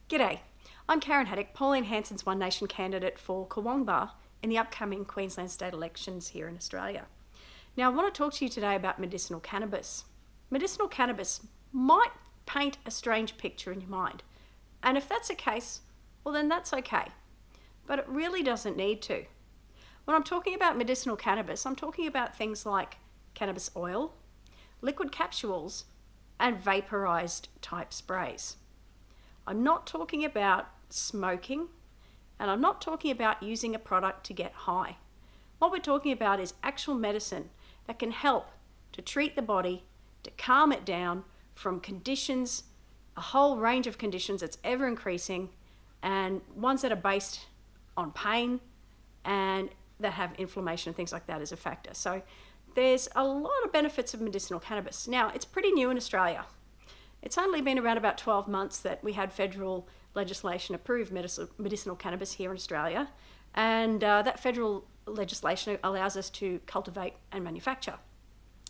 G'day, I'm Karen Haddock, Pauline Hanson's One Nation candidate for Kawangba in the upcoming Queensland state elections here in Australia. Now I want to talk to you today about medicinal cannabis. Medicinal cannabis might paint a strange picture in your mind, and if that's the case, well then that's okay, but it really doesn't need to. When I'm talking about medicinal cannabis, I'm talking about things like cannabis oil, liquid capsules, and vaporized type sprays. I'm not talking about smoking, and I'm not talking about using a product to get high. What we're talking about is actual medicine that can help to treat the body, to calm it down from conditions, a whole range of conditions that's ever increasing, and ones that are based on pain and that have inflammation and things like that as a factor. So there's a lot of benefits of medicinal cannabis. Now, it's pretty new in Australia. It's only been around about 12 months that we had federal legislation approve medicinal cannabis here in Australia, and that federal legislation allows us to cultivate and manufacture.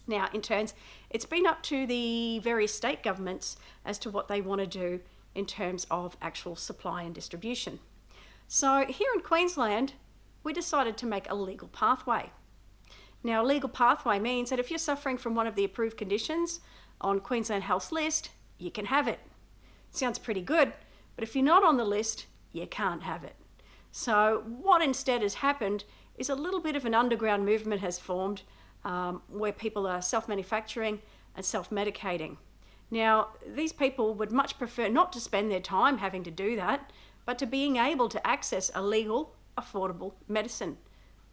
Now, in turns, it's been up to the various state governments as to what they want to do in terms of actual supply and distribution. So here in Queensland, we decided to make a legal pathway. Now, a legal pathway means that if you're suffering from one of the approved conditions on Queensland Health's list, you can have it. Sounds pretty good, but if you're not on the list, you can't have it. So what instead has happened is a little bit of an underground movement has formed where people are self-manufacturing and self-medicating. Now, these people would much prefer not to spend their time having to do that, but to being able to access a legal, affordable medicine.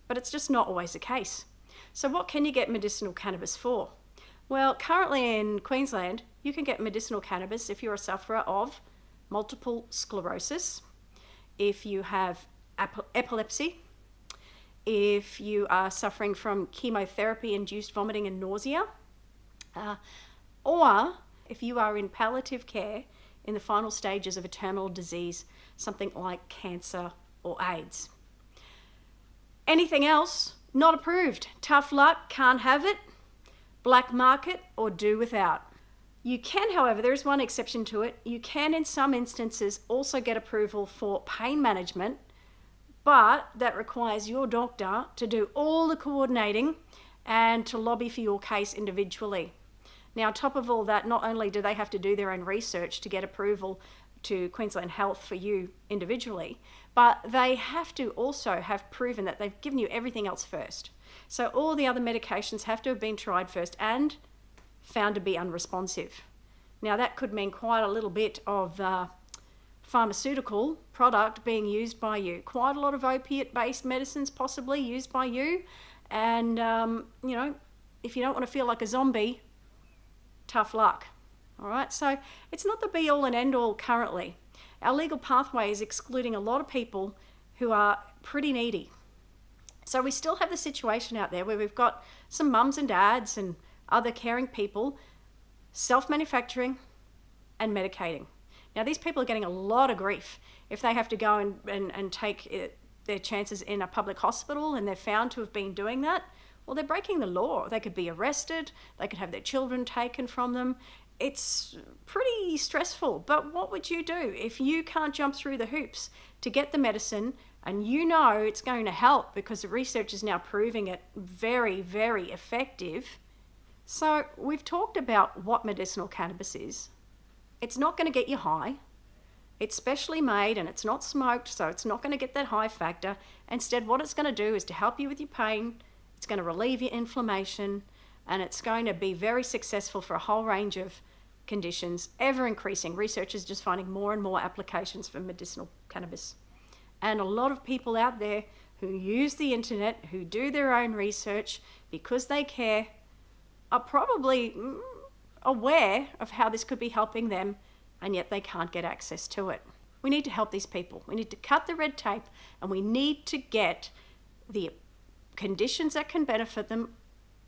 But it's just not always the case. So what can you get medicinal cannabis for? Well, currently in Queensland, you can get medicinal cannabis if you're a sufferer of multiple sclerosis, if you have epilepsy, if you are suffering from chemotherapy-induced vomiting and nausea, or if you are in palliative care in the final stages of a terminal disease, something like cancer or AIDS. Anything else, not approved. Tough luck, can't have it. Black market or do without. You can, however, there is one exception to it. You can, in some instances, also get approval for pain management, but that requires your doctor to do all the coordinating and to lobby for your case individually. Now, on top of all that, not only do they have to do their own research to get approval to Queensland Health for you individually, but they have to also have proven that they've given you everything else first. So all the other medications have to have been tried first and found to be unresponsive. Now that could mean quite a little bit of pharmaceutical product being used by you. Quite a lot of opiate-based medicines possibly used by you. And, if you don't want to feel like a zombie, tough luck. All right, so it's not the be-all and end-all currently. Our legal pathway is excluding a lot of people who are pretty needy. So we still have the situation out there where we've got some mums and dads and other caring people self-manufacturing and medicating. Now, these people are getting a lot of grief if they have to go and take their chances in a public hospital and they're found to have been doing that. Well, they're breaking the law. They could be arrested. They could have their children taken from them. It's pretty stressful, but what would you do if you can't jump through the hoops to get the medicine and you know it's going to help because the research is now proving it very, very effective? So we've talked about what medicinal cannabis is. It's not going to get you high. It's specially made and it's not smoked, so it's not going to get that high factor. Instead, what it's going to do is to help you with your pain. It's going to relieve your inflammation, and it's going to be very successful for a whole range of conditions, ever increasing. Research is just finding more and more applications for medicinal cannabis. And a lot of people out there who use the internet, who do their own research because they care, are probably aware of how this could be helping them, and yet they can't get access to it. We need to help these people. We need to cut the red tape, and we need to get the conditions that can benefit them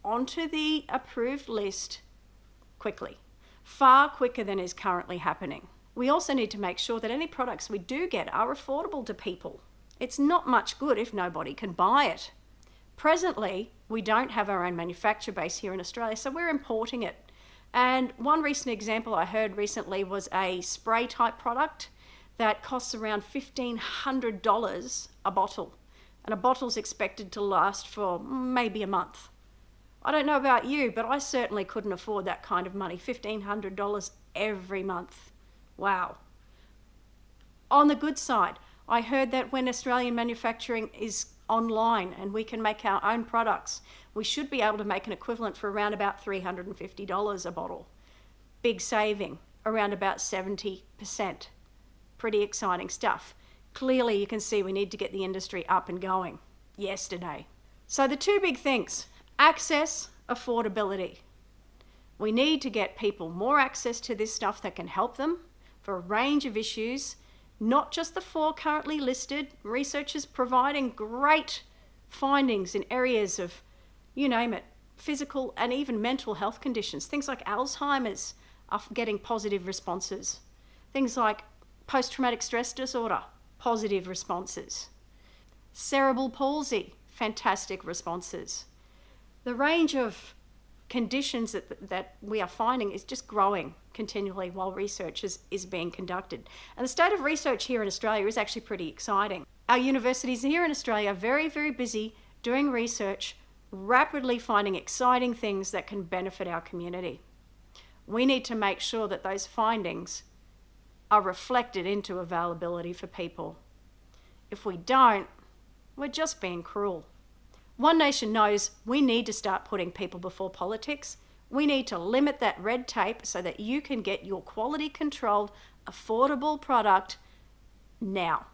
onto the approved list quickly, far quicker than is currently happening. We also need to make sure that any products we do get are affordable to people. It's not much good if nobody can buy it. Presently, we don't have our own manufacturer base here in Australia, so we're importing it. And one recent example I heard recently was a spray type product that costs around $1,500 a bottle. And a bottle's expected to last for maybe a month. I don't know about you, but I certainly couldn't afford that kind of money. $1,500 every month. Wow. On the good side, I heard that when Australian manufacturing is online and we can make our own products, we should be able to make an equivalent for around about $350 a bottle. Big saving, around about 70%. Pretty exciting stuff. Clearly you can see we need to get the industry up and going yesterday. So the two big things, access, affordability. We need to get people more access to this stuff that can help them for a range of issues, not just the 4 currently listed. Research is providing great findings in areas of, you name it, physical and even mental health conditions. Things like Alzheimer's are getting positive responses. Things like post-traumatic stress disorder, positive responses. Cerebral palsy, fantastic responses. The range of conditions that we are finding is just growing continually while research is being conducted. And the state of research here in Australia is actually pretty exciting. Our universities here in Australia are very, very busy doing research, rapidly finding exciting things that can benefit our community. We need to make sure that those findings are reflected into availability for people. If we don't, we're just being cruel. One Nation knows we need to start putting people before politics. We need to limit that red tape so that you can get your quality controlled, affordable product now.